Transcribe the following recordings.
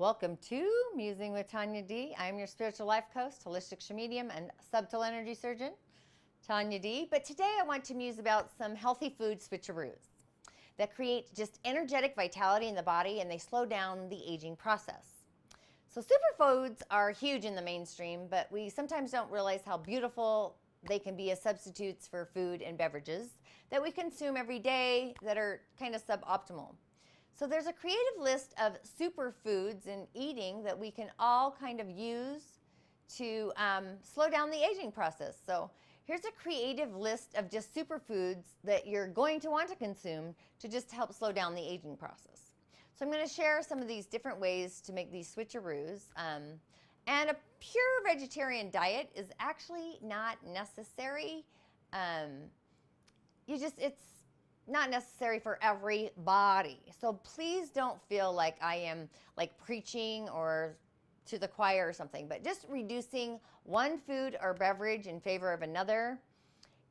Welcome to Musing with Tanya D. I'm your spiritual life coach, holistic medium, and subtle energy surgeon, Tanya D. But today I want to muse about some healthy food switcheroos that create just energetic vitality in the body, and they slow down the aging process. So superfoods are huge in the mainstream, but we sometimes don't realize how beautiful they can be as substitutes for food and beverages that we consume every day that are kind of suboptimal. So there's a creative list of superfoods in eating that we can all kind of use to slow down the aging process. So here's a creative list of just superfoods that you're going to want to consume to just help slow down the aging process. So I'm going to share some of these different ways to make these switcheroos. And a pure vegetarian diet is actually not necessary. It's not necessary for everybody. So please don't feel like I am like preaching or to the choir or something, but just reducing one food or beverage in favor of another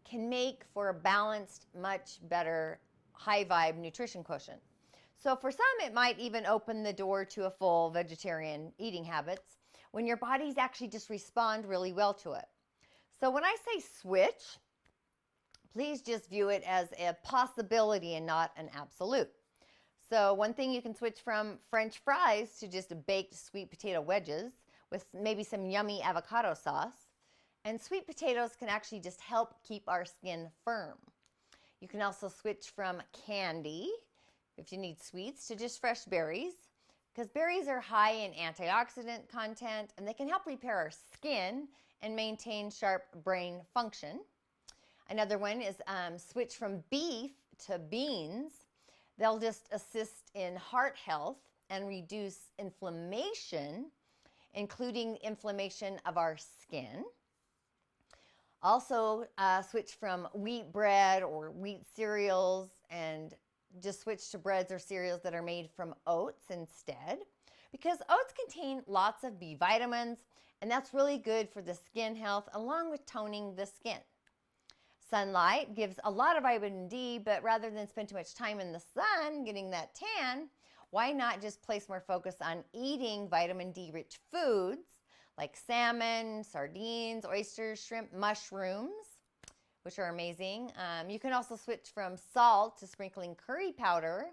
can make for a balanced, much better high vibe nutrition quotient. So for some, it might even open the door to a full vegetarian eating habits when your bodies actually just respond really well to it. So when I say switch, please just view it as a possibility and not an absolute. So one thing, you can switch from French fries to just baked sweet potato wedges with maybe some yummy avocado sauce. And sweet potatoes can actually just help keep our skin firm. You can also switch from candy, if you need sweets, to just fresh berries, because berries are high in antioxidant content and they can help repair our skin and maintain sharp brain function. Another one is switch from beef to beans. They'll just assist in heart health and reduce inflammation, including inflammation of our skin. Also, switch from wheat bread or wheat cereals and just switch to breads or cereals that are made from oats instead, because oats contain lots of B vitamins, and that's really good for the skin health along with toning the skin. Sunlight gives a lot of vitamin D, but rather than spend too much time in the sun getting that tan, why not just place more focus on eating vitamin D rich foods like salmon, sardines, oysters, shrimp, mushrooms, which are amazing. You can also switch from salt to sprinkling curry powder,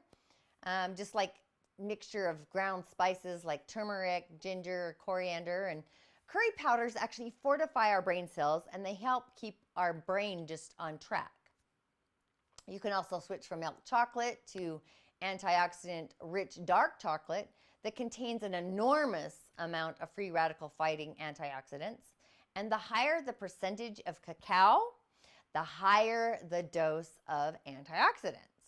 just like mixture of ground spices like turmeric, ginger, coriander, and curry powders actually fortify our brain cells, and they help keep our brain just on track. You can also switch from milk chocolate to antioxidant-rich dark chocolate that contains an enormous amount of free radical fighting antioxidants. And the higher the percentage of cacao, the higher the dose of antioxidants.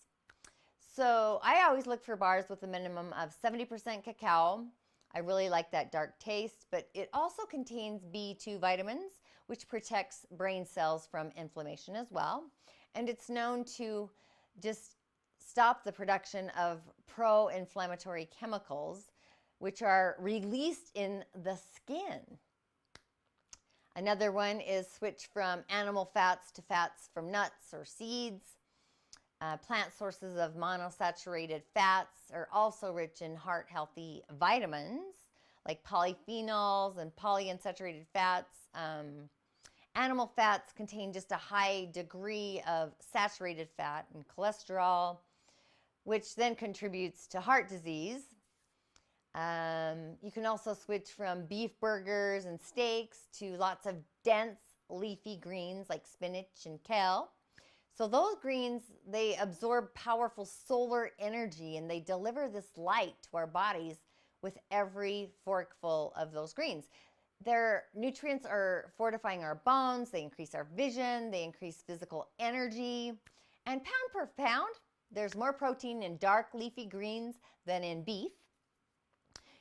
So I always look for bars with a minimum of 70% cacao. I really like that dark taste, but it also contains B2 vitamins, which protects brain cells from inflammation as well. And it's known to just stop the production of pro-inflammatory chemicals, which are released in the skin. Another one is switch from animal fats to fats from nuts or seeds. Plant sources of monosaturated fats are also rich in heart-healthy vitamins like polyphenols and polyunsaturated fats. Animal fats contain just a high degree of saturated fat and cholesterol, which then contributes to heart disease. You can also switch from beef burgers and steaks to lots of dense leafy greens like spinach and kale. So those greens, they absorb powerful solar energy, and they deliver this light to our bodies with every forkful of those greens. Their nutrients are fortifying our bones, they increase our vision, they increase physical energy. And pound per pound, there's more protein in dark leafy greens than in beef.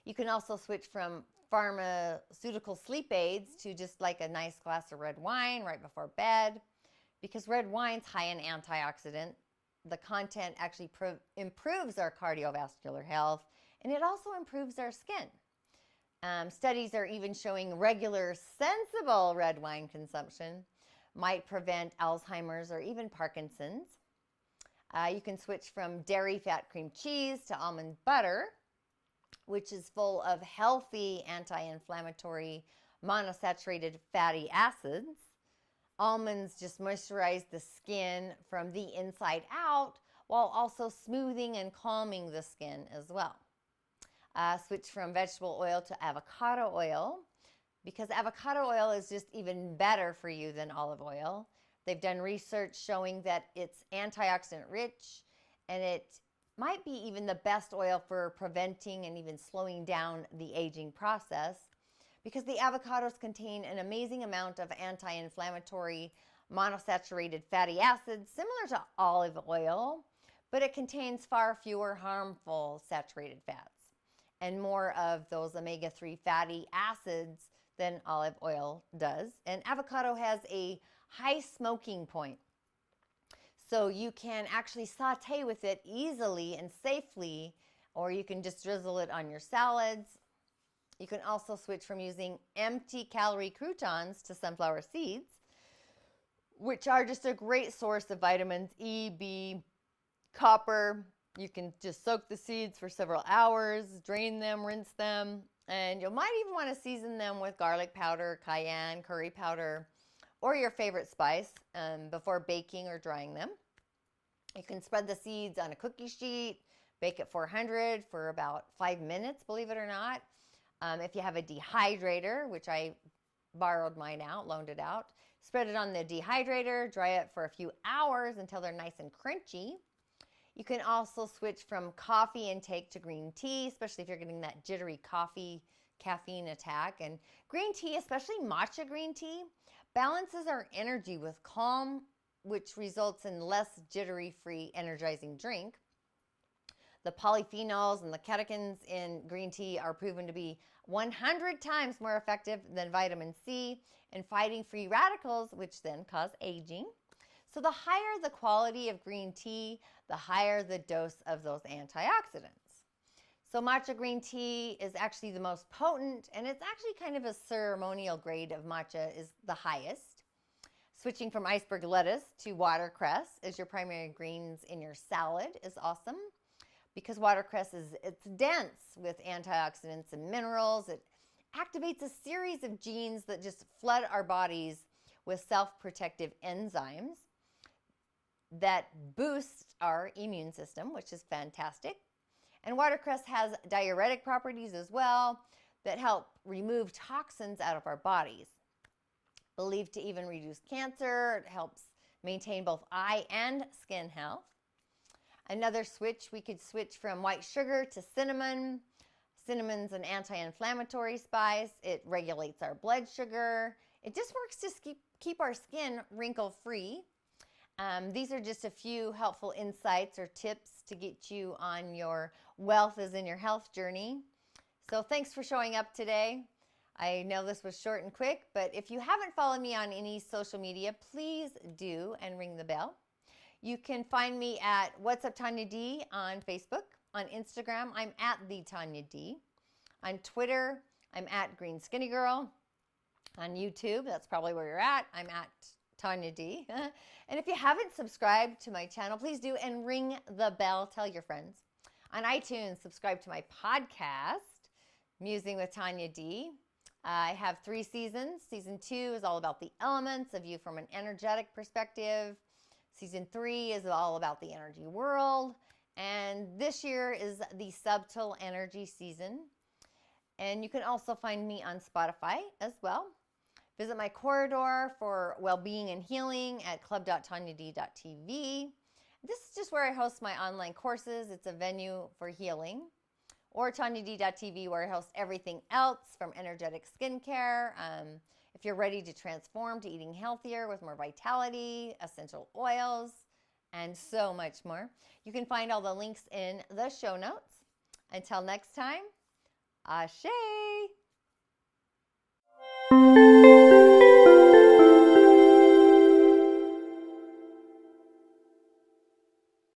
You can also switch from pharmaceutical sleep aids to just like a nice glass of red wine right before bed, because red wine's high in antioxidant. The content actually improves our cardiovascular health, and it also improves our skin. Studies are even showing regular, sensible red wine consumption might prevent Alzheimer's or even Parkinson's. You can switch from dairy fat cream cheese to almond butter, which is full of healthy anti-inflammatory monosaturated fatty acids. Almonds just moisturize the skin from the inside out while also smoothing and calming the skin as well. Switch from vegetable oil to avocado oil, because avocado oil is just even better for you than olive oil. They've done research showing that it's antioxidant rich, and it might be even the best oil for preventing and even slowing down the aging process, because the avocados contain an amazing amount of anti-inflammatory monosaturated fatty acids similar to olive oil, but it contains far fewer harmful saturated fats and more of those omega-3 fatty acids than olive oil does. And avocado has a high smoking point, so you can actually saute with it easily and safely, or you can just drizzle it on your salads. You can also switch from using empty calorie croutons to sunflower seeds, which are just a great source of vitamins E, B, copper. You can just soak the seeds for several hours, drain them, rinse them, and you might even want to season them with garlic powder, cayenne, curry powder, or your favorite spice before baking or drying them. You can spread the seeds on a cookie sheet, bake at 400 for about 5 minutes, believe it or not. If you have a dehydrator, which I borrowed mine out, loaned it out, spread it on the dehydrator, dry it for a few hours until they're nice and crunchy. You can also switch from coffee intake to green tea, especially if you're getting that jittery coffee caffeine attack. And green tea, especially matcha green tea, balances our energy with calm, which results in less jittery free energizing drink. The polyphenols and the catechins in green tea are proven to be 100 times more effective than vitamin C in fighting free radicals, which then cause aging. So the higher the quality of green tea, the higher the dose of those antioxidants. So matcha green tea is actually the most potent, and it's actually kind of a ceremonial grade of matcha is the highest. Switching from iceberg lettuce to watercress as your primary greens in your salad is awesome, because watercress it's dense with antioxidants and minerals. It activates a series of genes that just flood our bodies with self-protective enzymes that boost our immune system, which is fantastic. And watercress has diuretic properties as well that help remove toxins out of our bodies. Believed to even reduce cancer. It helps maintain both eye and skin health. Another switch, we could switch from white sugar to cinnamon. Cinnamon's an anti-inflammatory spice. It regulates our blood sugar. It just works to keep our skin wrinkle-free. These are just a few helpful insights or tips to get you on your wealth as in your health journey. So thanks for showing up today. I know this was short and quick, but if you haven't followed me on any social media, please do and ring the bell. You can find me at What's Up Tanya D on Facebook. On Instagram, I'm at the Tanya D. On Twitter, I'm at Green Skinny Girl. On YouTube, that's probably where you're at, I'm at Tanya D. And if you haven't subscribed to my channel, please do and ring the bell. Tell your friends. On iTunes, subscribe to my podcast, Musing with Tanya D. I have 3 seasons. Season 2 is all about the elements, a view from an energetic perspective. Season 3 is all about the energy world. And this year is the subtle energy season. And you can also find me on Spotify as well. Visit my corridor for well-being and healing at club.tanyad.tv. This is just where I host my online courses. It's a venue for healing. Or tanyad.tv, where I host everything else from energetic skincare. If you're ready to transform to eating healthier with more vitality, essential oils, and so much more. You can find all the links in the show notes. Until next time, Ashe!